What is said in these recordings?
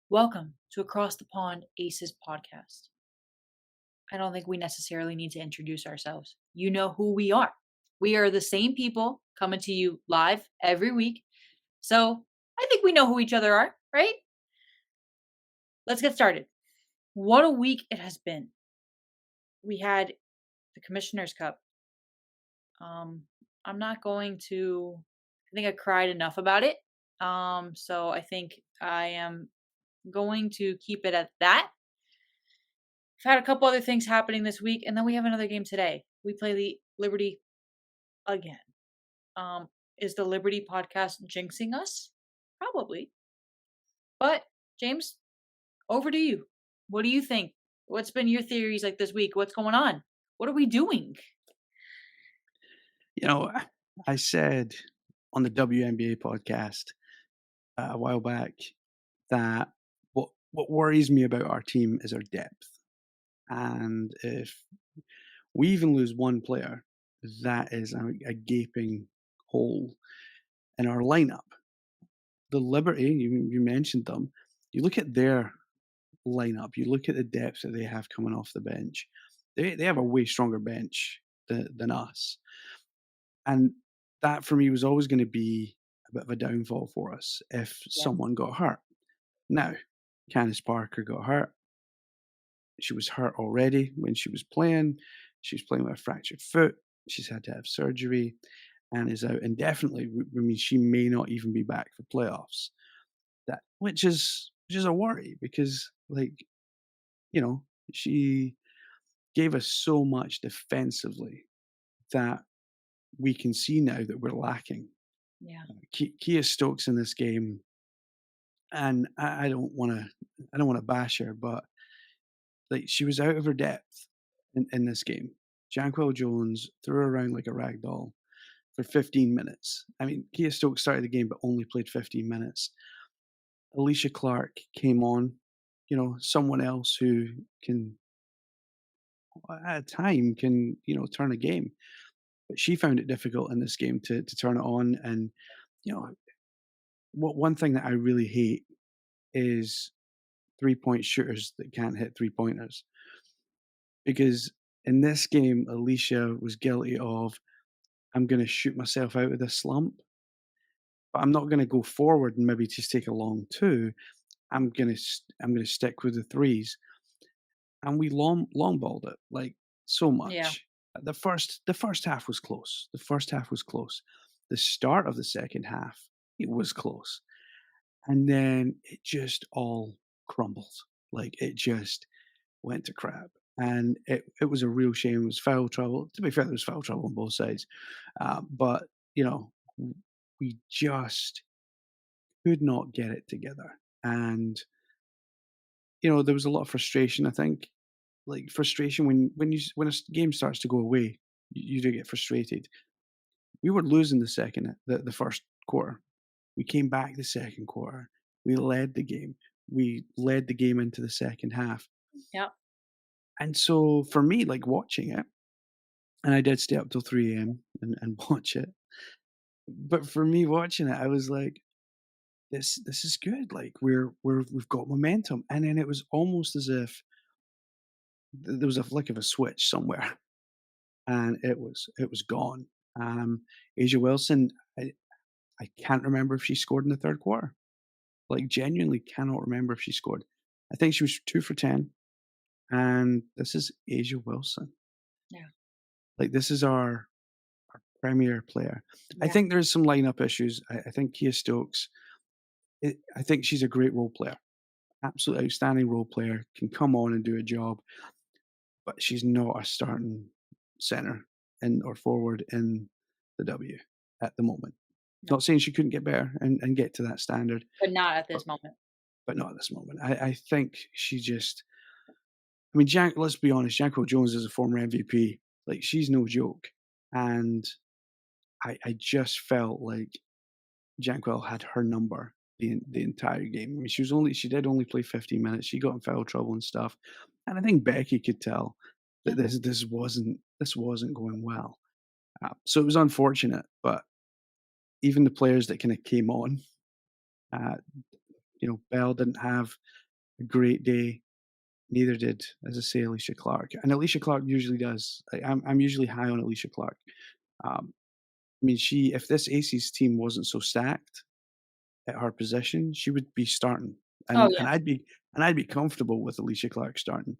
Welcome to Across the Pond Aces podcast. I don't think we necessarily need to introduce ourselves. You know who we are. We are the same people coming to you live every week. So I think we know who each other are, right? Let's get started. What a week it has been. We had the Commissioner's Cup. I'm not going to, I think I cried enough about it. So I think I am going to keep it at that. We've had a couple other things happening this week, and then we have another game today. We play the Liberty again. Is the Liberty podcast jinxing us? Probably. But James, over to you. What do you think? What's been your theories like this week? What's going on? What are we doing? You know, I said on the WNBA podcast a while back that what worries me about our team is our depth, and if we even lose one player, that is a gaping hole in our lineup. The Liberty, you mentioned them. You look at their lineup. You look at the depth that they have coming off the bench. They have a way stronger bench than us. And that for me was always going to be a bit of a downfall for us if Yeah. someone got hurt. Now, Candice Parker got hurt. She was hurt already when she was playing. She was playing with a fractured foot. She's had to have surgery and is out indefinitely. I mean, she may not even be back for playoffs. That which is a worry because, like, she gave us so much defensively that we can see now that we're lacking. Yeah. Kia Stokes in this game, and I don't want to bash her, but like she was out of her depth in this game. Janquel Jones threw her around like a rag doll for 15 minutes. I mean, Kia Stokes started the game but only played 15 minutes. Alicia Clark came on, someone else who can at a time can turn a game, but she found it difficult in this game to turn it on. And you know what, one thing that I really hate is 3-point shooters that can't hit 3-pointers. Because in this game, Alicia was guilty of, I'm going to shoot myself out of this slump, but I'm not going to go forward and maybe just take a long two. I'm going to stick with the threes, and we long balled it like so Yeah. much. The first half was close. The first half was close. The start of the second half, it was close, and then it just all crumbled. Like it just went to crap. And it was a real shame. It was foul trouble. To be fair, there was foul trouble on both sides. But, you know, we just could not get it together. And, there was a lot of frustration, I think. Like frustration when a game starts to go away, you do get frustrated. We were losing the first quarter. We came back the second quarter. We led the game. We led the game into the second half. Yep. And so for me, like watching it, and I did stay up till 3 a.m. and watch it. But for me watching it, I was like, this is good. Like we've got momentum. And then it was almost as if there was a flick of a switch somewhere, and it was gone. Asia Wilson, I can't remember if she scored in the third quarter. Like genuinely cannot remember if she scored. I think she was 2 for 10. And this is Asia Wilson. Yeah. Like this is our premier player. I Yeah. think there's some lineup issues. I think Kia Stokes, I think she's a great role player, absolute outstanding role player, can come on and do a job, but she's not a starting center in or forward in the W at the moment. No. Not saying she couldn't get better and get to that standard, But not at but, this moment. but not at this moment. I think she just, I mean, let's be honest, Janko Jones is a former MVP. Like, she's no joke. And I just felt like Jankwell had her number the entire game. I mean, she did only play 15 minutes. She got in foul trouble and stuff, and I think Becky could tell that Yeah. this wasn't going well. So it was unfortunate, but even the players that kind of came on, uh, Bell didn't have a great day. Neither did, as I say, Alicia Clark. And Alicia Clark usually does. I'm usually high on Alicia Clark. Um, I mean, if this Aces team wasn't so stacked at her position, she would be starting, Oh, and yeah. I'd be comfortable with Alicia Clark starting.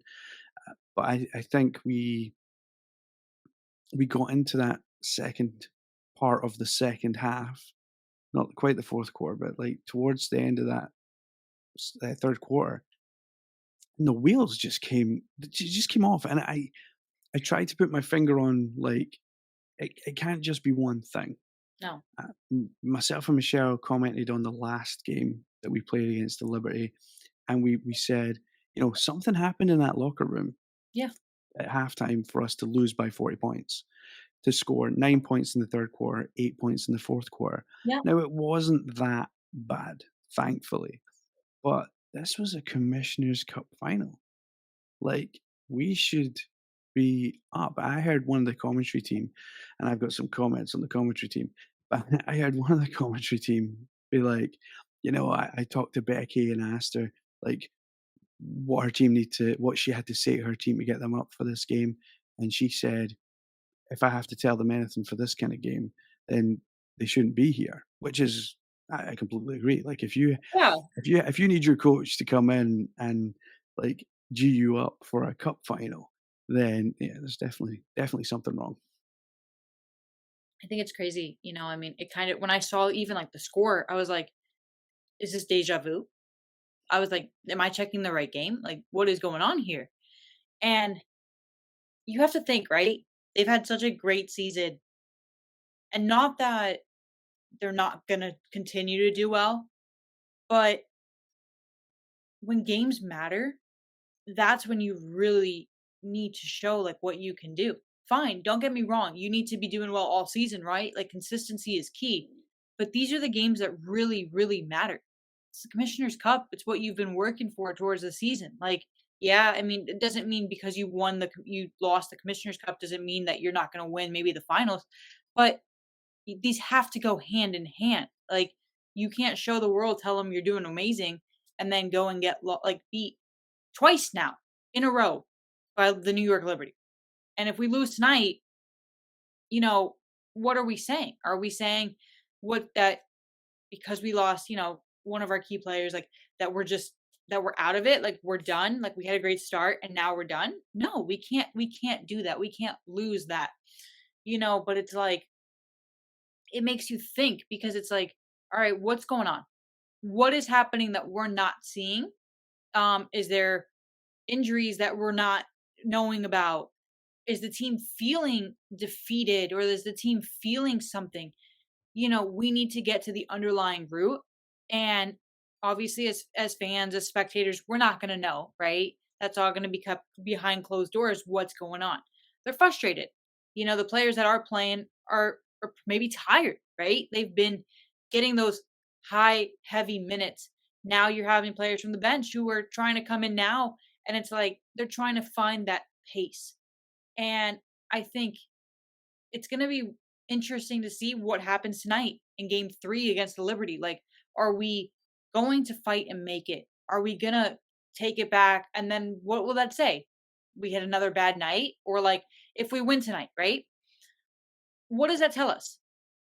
But I think we got into that second part of the second half, not quite the fourth quarter, but like towards the end of that third quarter, and the wheels just came off, and I tried to put my finger on like it can't just be one thing. No. Myself and Michelle commented on the last game that we played against the Liberty, and we said, something happened in that locker room Yeah. at halftime for us to lose by 40 points, to score 9 points in the third quarter, 8 points in the fourth quarter. Yeah. Now, it wasn't that bad, thankfully, but this was a Commissioner's Cup final. Like, we should be up. I heard one of the commentary team, and I've got some comments on the commentary team, but I heard one of the commentary team be like, I talked to Becky and asked her, like, what she had to say to her team to get them up for this game. And she said, if I have to tell them anything for this kind of game, then they shouldn't be here, which is, I completely agree. Like, Yeah. if you need your coach to come in and like G you up for a cup final, then yeah, there's definitely something wrong. I think it's crazy. I mean, it kind of, when I saw even like the score, I was like, is this deja vu? I was like, am I checking the right game? Like, what is going on here? And you have to think, right? They've had such a great season, and not that they're not going to continue to do well, but when games matter, that's when you really need to show like what you can do. Fine, don't get me wrong. You need to be doing well all season, right? Like consistency is key. But these are the games that really, really matter. It's the Commissioner's Cup. It's what you've been working for towards the season. Like, yeah, I mean, it doesn't mean because you lost the Commissioner's Cup doesn't mean that you're not going to win maybe the finals, but these have to go hand in hand. Like, you can't show the world, tell them you're doing amazing, and then go and get like beat twice now in a row by the New York Liberty. And if we lose tonight, you know, what are we saying? Are we saying what that because we lost, one of our key players, like that we're out of it, like we're done, like we had a great start and now we're done? No, we can't do that. We can't lose that. But it's like it makes you think because it's like, all right, what's going on? What is happening that we're not seeing? Is there injuries that we're not knowing about? Is the team feeling defeated or is the team feeling something? We need to get to the underlying root. And obviously as fans, as spectators, we're not going to know, right? That's all going to be kept behind closed doors what's going on. They're frustrated. The players that are playing are maybe tired, right? They've been getting those high heavy minutes. Now you're having players from the bench who are trying to come in now and it's like they're trying to find that pace. And I think it's going to be interesting to see what happens tonight in game 3 against the Liberty. Like, are we going to fight and make it? Are we going to take it back? And then what will that say? We had another bad night? Or like, if we win tonight, right? What does that tell us?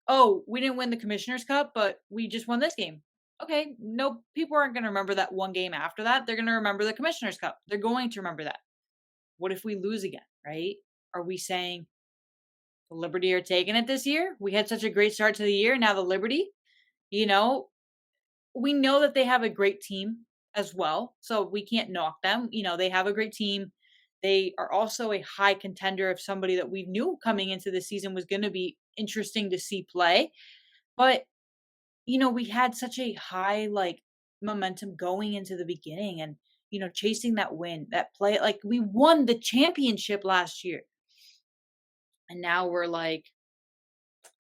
Oh, we didn't win the Commissioner's Cup, but we just won this game. Okay, no, people aren't going to remember that one game after that. They're going to remember the Commissioner's Cup. They're going to remember that. What if we lose again, right? Are we saying the Liberty are taking it this year? We had such a great start to the year. Now the Liberty, you know, we know that they have a great team as well. So we can't knock them. They have a great team. They are also a high contender of somebody that we knew coming into the season was going to be interesting to see play. But, we had such a high like momentum going into the beginning and, chasing that win, that play. Like we won the championship last year. And now we're like,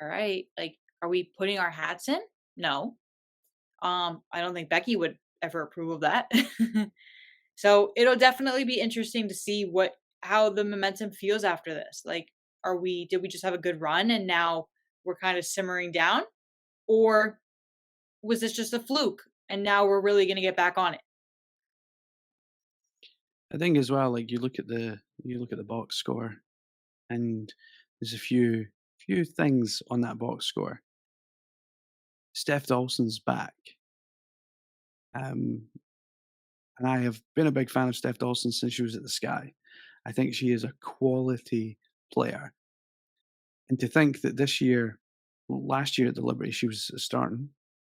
all right, like, are we putting our hats in? No. I don't think Becky would ever approve of that. So it'll definitely be interesting to see how the momentum feels after this. Like, did we just have a good run and now we're kind of simmering down? Or was this just a fluke? and now we're really gonna get back on it. I think as well, like you look at the box score, and there's a few things on that box score. Steph Dawson's back, um, and I have been a big fan of Steph Dawson since she was at the Sky. I think she is a quality player, and to think that this year, well, last year at the Liberty she was starting.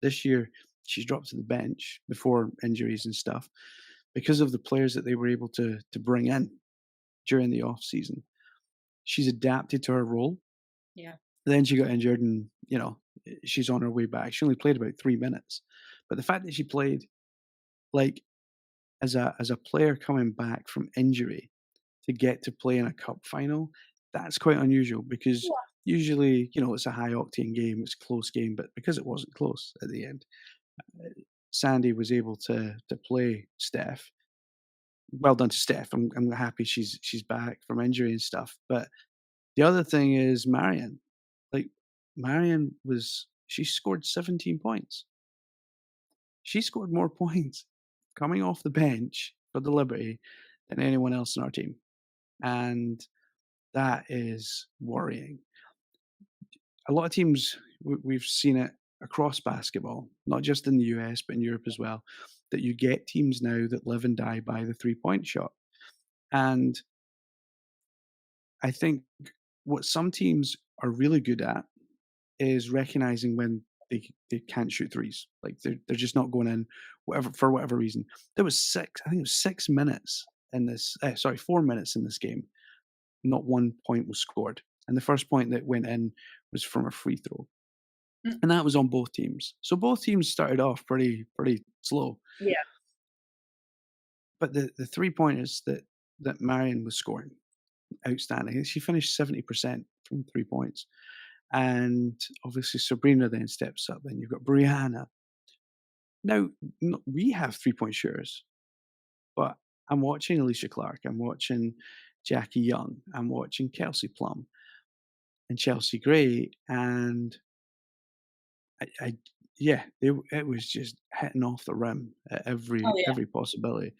This year she's dropped to the bench before injuries and stuff because of the players that they were able to bring in during the off season. She's adapted to her role. Yeah. Then she got injured and, she's on her way back. She only played about 3 minutes. But the fact that she played, like, as a player coming back from injury to get to play in a cup final, that's quite unusual because Yeah. usually, it's a high octane game, it's a close game, but because it wasn't close at the end, uh, Sandy was able to play Steph. Well done to Steph. I'm happy she's back from injury and stuff. But the other thing is Marion. Like, Marion she scored 17 points. She scored more points coming off the bench for the Liberty than anyone else in our team, and that is worrying. A lot of teams, we've seen it across basketball, not just in the US, but in Europe as well, that you get teams now that live and die by the three-point shot, and I think what some teams are really good at is recognizing when they can't shoot threes. Like they're just not going in, whatever for whatever reason. There was I think it was 6 minutes in this. Sorry, 4 minutes in this game. Not one point was scored, and the first point that went in was from a free throw, Mm, and that was on both teams. So both teams started off pretty slow. yeah. But the 3 pointers that Marion was scoring, outstanding. She finished 70% from 3 points. And obviously Sabrina then steps up. Then you've got Brianna. Now, we have 3-point shooters, but I'm watching Alicia Clark. I'm watching Jackie Young. I'm watching Kelsey Plum and Chelsea Gray. And I yeah, it was just hitting off the rim at Oh, yeah. every possibility.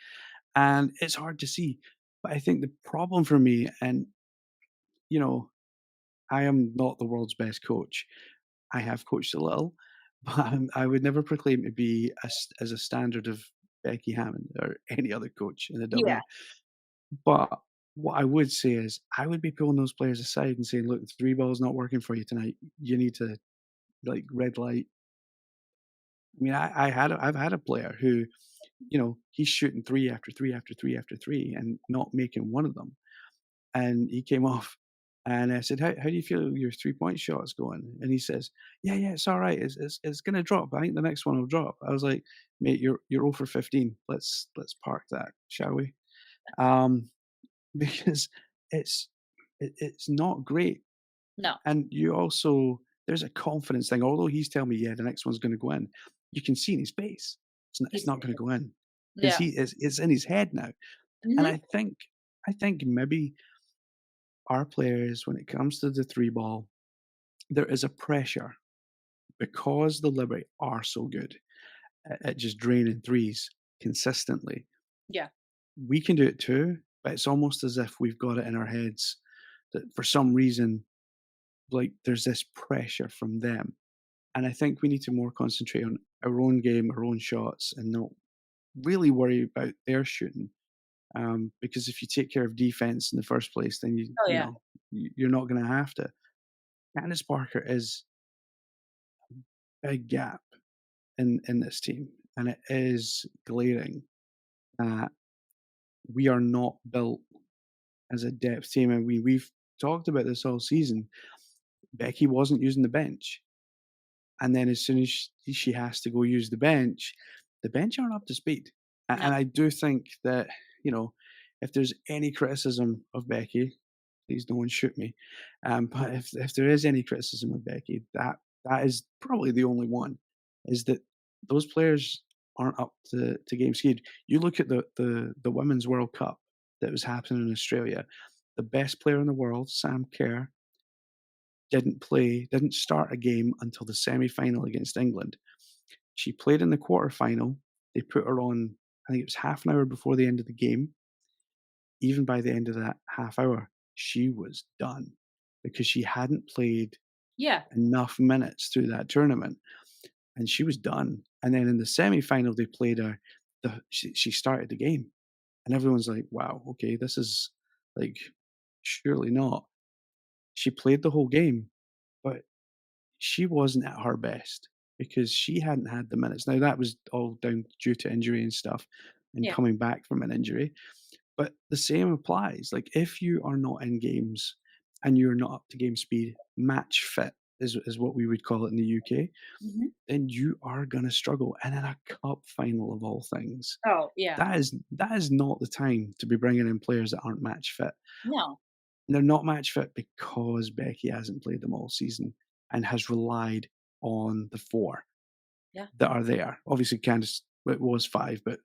And it's hard to see. But I think the problem for me, and, you know, I am not the world's best coach. I have coached a little, but I would never proclaim to be as a standard of Becky Hammon or any other coach in the Yeah. W. But what I would say is I would be pulling those players aside and saying, "Look, the 3 ball's not working for you tonight. You need to, like, red light." I mean, I've had a player who, he's shooting 3 after 3 after 3 after 3 and not making one of them. And he came off and I said, how do you feel your 3-point shot's going? And he says, yeah, yeah, it's all right. It's going to drop. I think the next one will drop. I was like, mate, you're 0 for 15. Let's park that, shall we? Um, because it's, it's not great. No. And you also, there's a confidence thing. Although he's telling me, yeah, the next one's going to go in, you can see in his face. It's He's not going to go in because yeah. it's in his head now. And Mhm. I think maybe our players, when it comes to the 3 ball, there is a pressure because the Liberty are so good at just draining threes consistently. Yeah. We can do it too, but it's almost as if we've got it in our heads that for some reason, like there's this pressure from them. And I think we need to more concentrate on our own game, our own shots, and not really worry about their shooting. Because if you take care of defense in the first place, then Oh, yeah. you're not going to have to. Candice Parker is a gap in this team, and it is glaring that we are not built as a depth team. And we've talked about this all season. Becky wasn't using the bench, and then as soon as she has to go use the bench aren't up to speed. No. And I do think that, if there's any criticism of Becky, please no one shoot me. But if there is any criticism of Becky, that is probably the only one, is that those players aren't up to game speed. You look at the Women's World Cup that was happening in Australia. The best player in the world, Sam Kerr, didn't start a game until the semi final against England. She played in the quarterfinal. They put her on, I think it was half an hour before the end of the game. Even by the end of that half hour, she was done because she hadn't played Yeah. enough minutes through that tournament, and she was done. And then in the semi-final, they played her. She started the game, and everyone's like, "Wow, okay, this is like surely not." She played the whole game, but she wasn't at her best because she hadn't had the minutes. Now that was all down due to injury and stuff, and Yeah. coming back from an injury. But the same applies. Like if you are not in games and you're not up to game speed, match fit is what we would call it in the UK, Mhm. then you are gonna struggle. And in a cup final of all things, Oh, yeah. that is not the time to be bringing in players that aren't match fit. No. They're not match fit because Becky hasn't played them all season and has relied on the 4 Yeah. that are there. Obviously, Candice, it was 5, but,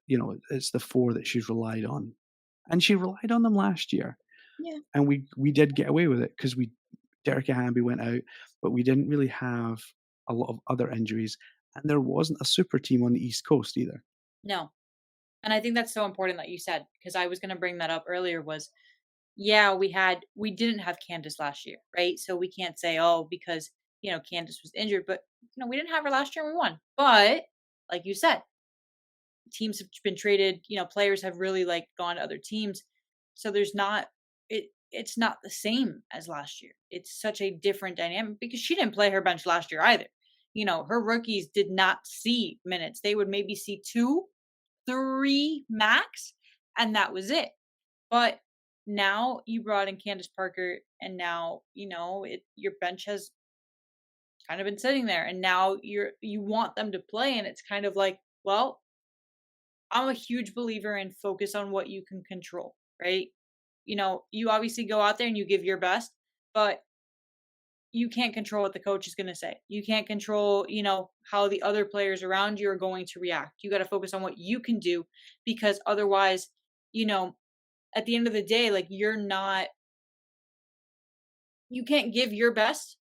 it's the 4 that she's relied on. And she relied on them last year, Yeah. and we did get away with it because Derek Hamby went out, but we didn't really have a lot of other injuries, and there wasn't a super team on the East Coast either. No. And I think that's so important that you said, because I was gonna bring that up earlier was, yeah, we didn't have Candace last year, right? So we can't say, "Oh, because, Candace was injured," but, we didn't have her last year and we won. But, like you said, teams have been traded, players have really, like, gone to other teams. So there's not it's not the same as last year. It's such a different dynamic because she didn't play her bench last year either. Her rookies did not see minutes. They would maybe see 2, 3 max, and that was it. But now you brought in Candace Parker, and now, your bench has kind of been sitting there, and now you want them to play, and it's kind of like, well, I'm a huge believer in focus on what you can control, right? You obviously go out there and you give your best, but you can't control what the coach is going to say. You can't control, how the other players around you are going to react. You got to focus on what you can do because otherwise, you know, at the end of the day, like you can't give your best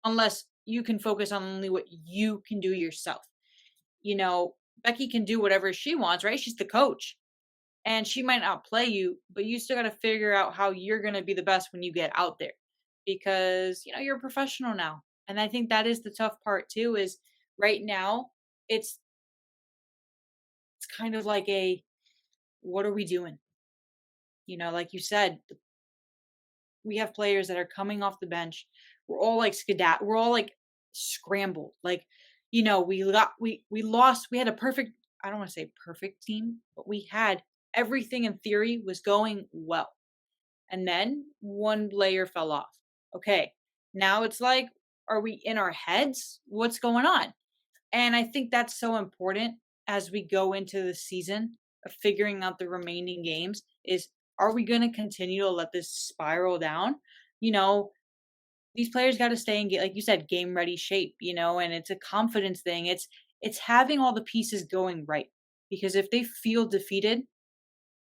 unless you can focus on only what you can do yourself. Becky can do whatever she wants, right? She's the coach and she might not play you, but you still got to figure out how you're going to be the best when you get out there because, you're a professional now. And I think that is the tough part too is right now it's it's kind of like a what are we doing? Like you said, we have players that are coming off the bench. We're all like we're all like scrambled. Like, we lost, we had a perfect, I don't want to say perfect team, but we had everything in theory was going well. And then one layer fell off. Okay. Now it's like, are we in our heads? What's going on? And I think that's so important as we go into the season of figuring out the remaining games is are we going to continue to let this spiral down? You know, these players got to stay in like you said game ready shape, and it's a confidence thing. It's having all the pieces going right. Because if they feel defeated,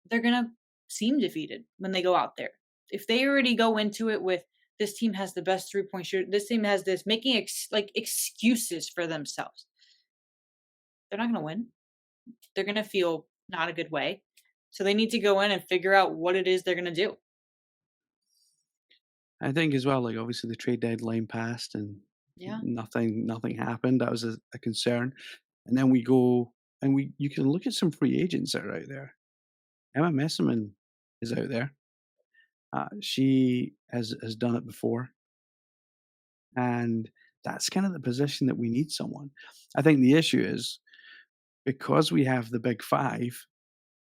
they're going to seem defeated when they go out there. If they already go into it with this team has the best three-point shooter, this team has this making like excuses for themselves, they're not going to win. They're going to feel not a good way. So they need to go in and figure out what it is they're going to do. I think as well, like obviously the trade deadline passed and Yeah. nothing happened. That was a concern. And then we go and you can look at some free agents that are out there. Emma Messiman is out there. She has done it before, and that's kind of the position that we need someone. I think the issue is because we have the big five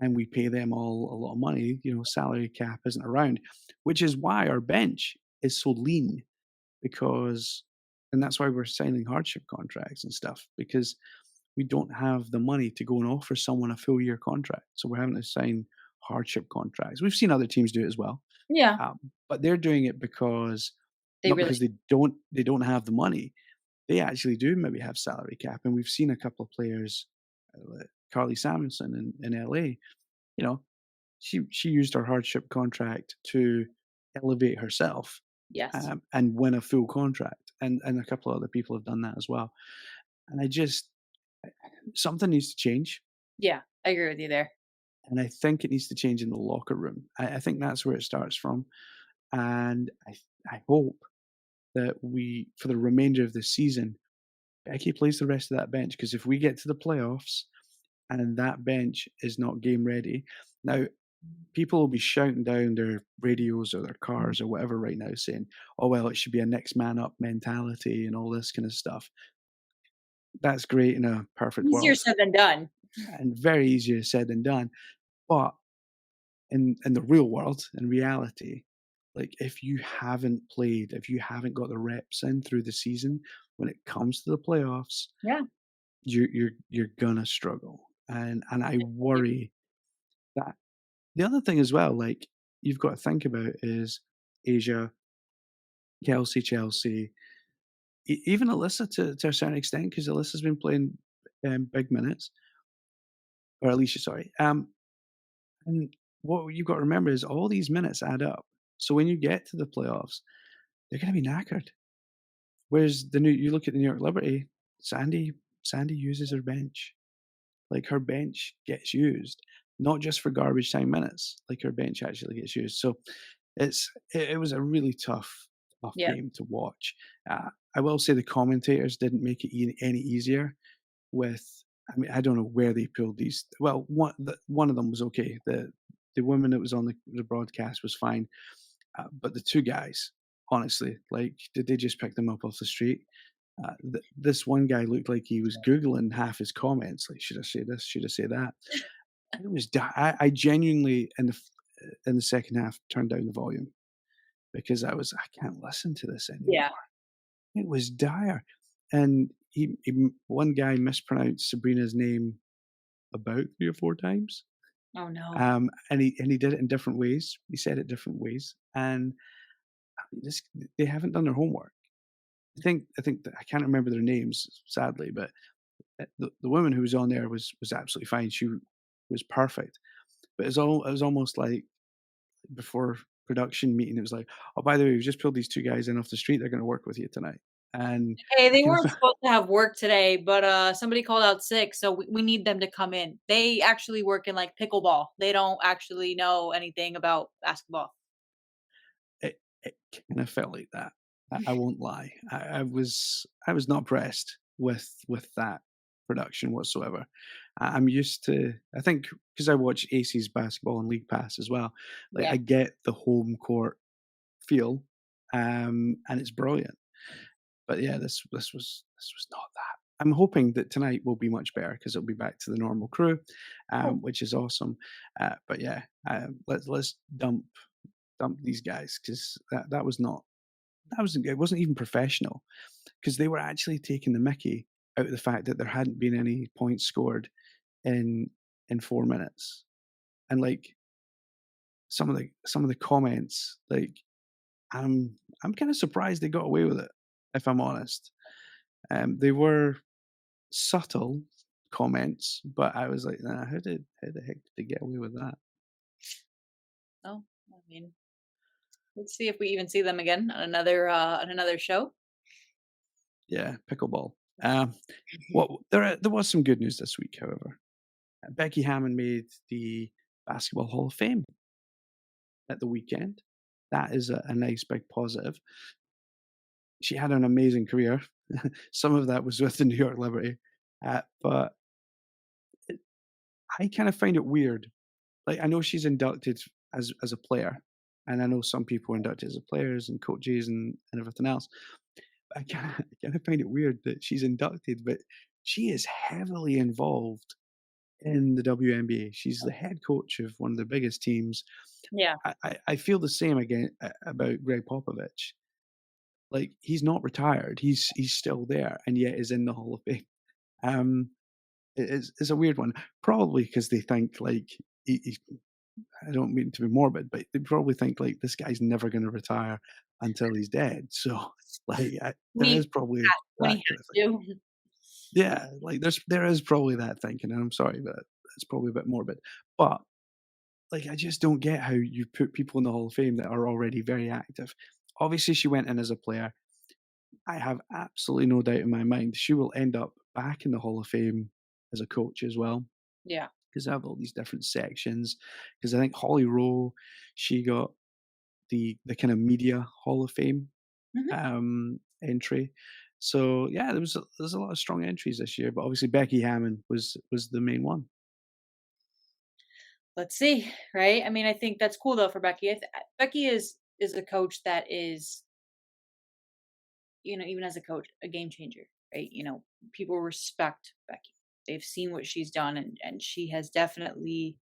and we pay them all a lot of money. Salary cap isn't around, which is why our bench is so lean because, and that's why we're signing hardship contracts and stuff because we don't have the money to go and offer someone a full year contract. So we're having to sign hardship contracts. We've seen other teams do it as well, Yeah. but they're doing it because They not really because they don't have the money. They actually do maybe have salary cap, and we've seen a couple of players, like Carly Samuelson in LA. You know, she used her hardship contract to elevate herself yes. and win a full contract, and a couple of other people have done that as well. And I just Something needs to change, Yeah, I agree with you there. and I think it needs to change in the locker room. I think that's where it starts from, and I hope that we, for the remainder of the season, Becky plays the rest of that bench, because if we get to the playoffs and that bench is not game ready, now people will be shouting down their radios or their cars or whatever right now saying, "Oh well, it should be a next man up mentality and all this kind of stuff." That's great in a perfect Easier world said than done. and very easier said than done. But in the real world, in reality, like if you haven't played, if you haven't got the reps in through the season, when it comes to the playoffs, Yeah. you're gonna struggle. And I worry that the other thing as well, like you've got to think about is Asia, Kelsey, Chelsea, even Alyssa to a certain extent, because Alyssa's been playing big minutes, or Alicia, sorry. And what you've got to remember is all these minutes add up. So when you get to the playoffs, they're going to be knackered. Whereas you look at the New York Liberty, Sandy, Sandy uses her bench. Like her bench gets used, not just for garbage time minutes. Like her bench actually gets used. So it was a really tough Yeah. game to watch. I will say the commentators didn't make it any easier. With, I mean, I don't know where they pulled these. Well, one of them was okay. The woman that was on the broadcast was fine, but the two guys, honestly, like, did they just pick them up off the street? This one guy looked like he was googling half his comments. Like, should I say this? Should I say that? It was. I genuinely in the second half turned down the volume because I can't listen to this Yeah. anymore. It was dire, and one guy mispronounced Sabrina's name about 3 or 4 times, Oh, no. and he did it in different ways. He said it different ways, and this they haven't done their homework. I think that I can't remember their names, sadly, but the woman who was on there was absolutely fine. She was perfect, but it was almost like before production meeting, it was like, "Oh, by the way, we've just pulled these 2 guys in off the street. They're gonna work with you tonight." And Hey, I they kind weren't of supposed to have work today, but, somebody called out sick, so we need them to come in. They actually work in, like, pickleball. They don't actually know anything about basketball. it kind of felt like that. I won't lie. I was not impressed with that production whatsoever. I'm used to, I think, because I watch AC's basketball and League Pass as well. Like Yeah. I get the home court feel, and it's brilliant. But yeah, this was not that. I'm hoping that tonight will be much better because it'll be back to the normal crew, Oh, which is awesome. But yeah, let's dump these guys, because that was not, that wasn't, it wasn't even professional, because they were actually taking the mickey out of the fact that there hadn't been any points scored in 4 minutes. And like some of the comments, like I'm kind of surprised they got away with it, if I'm honest. They were subtle comments, but I was like, nah, how the heck did they get away with that? oh, I mean, let's see if we even see them again on another show. Yeah, pickleball. Well, there was some good news this week, however. Becky Hammon made the Basketball Hall of Fame at the weekend. That is a nice big positive. She had an amazing career. Some of that was with the New York Liberty, but I kind of find it weird. Like, I know she's inducted as a player, and I know some people are inducted as players and coaches and everything else. But I kind of find it weird that she's inducted, but she is heavily involved in the WNBA. She's the head coach of one of the biggest teams. Yeah. I feel the same again about Greg Popovich. Like, he's not retired. He's still there, and yet is in the Hall of Fame. Um, it's a weird one. Probably because they think like he, I don't mean to be morbid, but they probably think like this guy's never going to retire until he's dead. So like there is We probably when he that kind of thing. has to. Yeah, like there is probably that thinking, and I'm sorry, but it's probably a bit morbid. But like I just don't get how you put people in the Hall of Fame that are already very active. Obviously, she went in as a player. I have absolutely no doubt in my mind she will end up back in the Hall of Fame as a coach as well, Yeah. because I have all these different sections. Because I think Holly Rowe, she got the kind of media Hall of Fame Mhm. entry. So yeah, there's a lot of strong entries this year, but obviously Becky Hammon was the main one. Let's see, right? I mean, I think that's cool though for Becky. Becky is a coach that is, even as a coach, a game changer, right? People respect Becky. They've seen what she's done, and she has definitely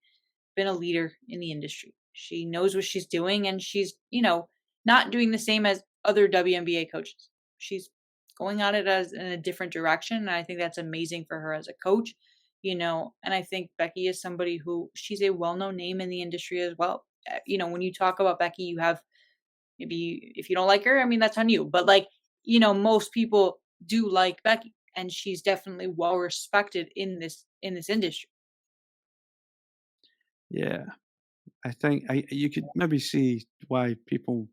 been a leader in the industry. She knows what she's doing, and she's, not doing the same as other WNBA coaches. She's going at it as in a different direction, and I think that's amazing for her as a coach. And I think Becky is somebody who she's a well-known name in the industry as well. When you talk about Becky, you have maybe if you don't like her, I mean that's on you. But like, most people do like Becky, and she's definitely well respected in this industry. Yeah, I think you could maybe see why people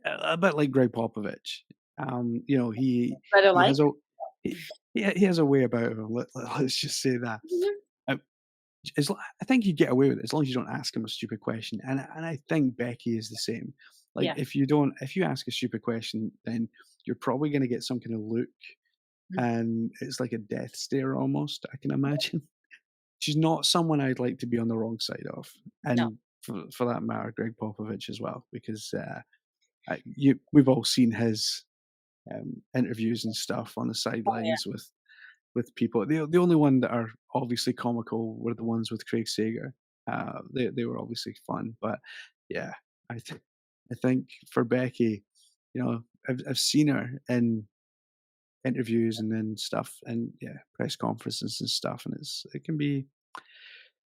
a bit like Greg Popovich. You know, Better he like. has a he, he has a way about him. Let's just say that. Mhm. Um, I think you get away with it as long as you don't ask him a stupid question, and I think Becky is the same. Like Yeah. if you ask a stupid question, then you're probably going to get some kind of look, Mhm. and it's like a death stare almost. I can imagine. She's not someone I'd like to be on the wrong side of, No. and for that matter, Greg Popovich as well, because we've all seen his interviews and stuff on the Oh, yeah. sidelines with people. The only one that are obviously comical were the ones with Craig Sager. They were obviously fun, but yeah, I think for Becky, I've seen her in interviews and then stuff, and yeah, press conferences and stuff, and it can be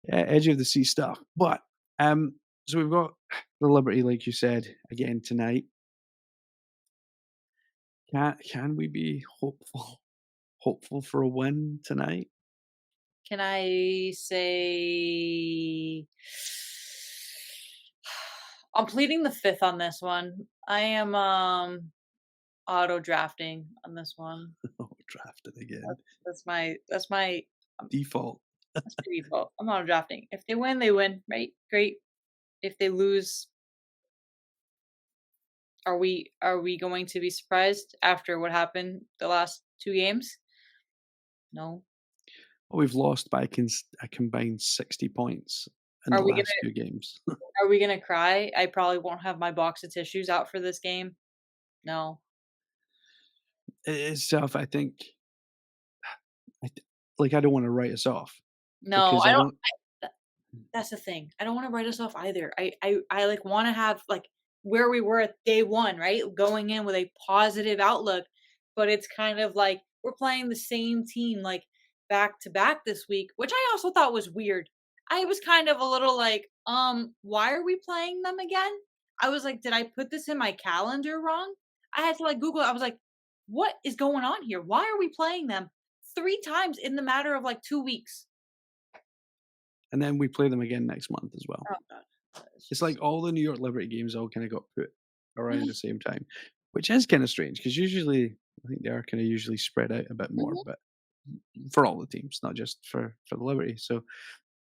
edge of the seat stuff. But so we've got the Liberty, like you said, again tonight. Can we be hopeful for a win tonight? Can I say I'm pleading the fifth on this one. I am auto drafting on this one. Oh, drafted again. That's my Default. that's my default. I'm auto drafting. If they win, they win, right? Great. If they lose, are we going to be surprised after what happened the last two games? No. Well, we've lost by a combined 60 points in the Are we last gonna two games. are we gonna cry? I probably won't have my box of tissues out for this game. No. It's tough. I think, like, I don't want to write us off No, because I I don't don't. th that's the thing. I don't wanna write us off either. I, like, wanna have, like, where we were at day 1, right? Going in with a positive outlook, but it's kind of like we're playing the same team, like, back to back this week, which I also thought was weird. I was kind of a little like, why are we playing them again?" I was like, "Did I put this in my calendar wrong?" I had to, like, Google it. I was like, "What is going on here? Why are we playing them 3 times in the matter of, like, 2 weeks?" And then we play them again next month as well. Oh god. It's It's just like all the New York Liberty games all kind of got put around the Mhm, same time, which is kind of strange because usually I think they are kind of usually spread out a bit more, mhm. but for all the teams, not just for the Liberty. So,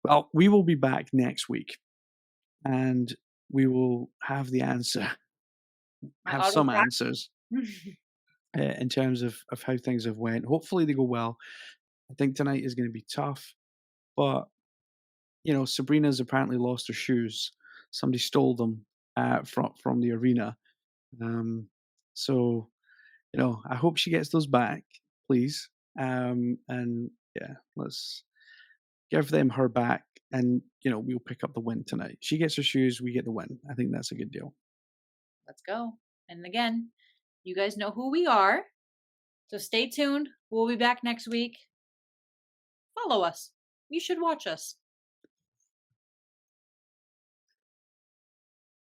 well, we will be back next week and we will have the answer, My have auto some draft. answers in terms of how things have went. Hopefully they go well. I think tonight is going to be tough, but Sabrina's apparently lost her shoes. Somebody stole them from the arena. Um, so I hope she gets those back, please. And yeah, let's give them her back, and we'll pick up the win tonight. She gets her shoes, we get the win. I think that's a good deal. Let's go. And again, you guys know who we are, so stay tuned. We'll be back next week. Follow us. You should watch us.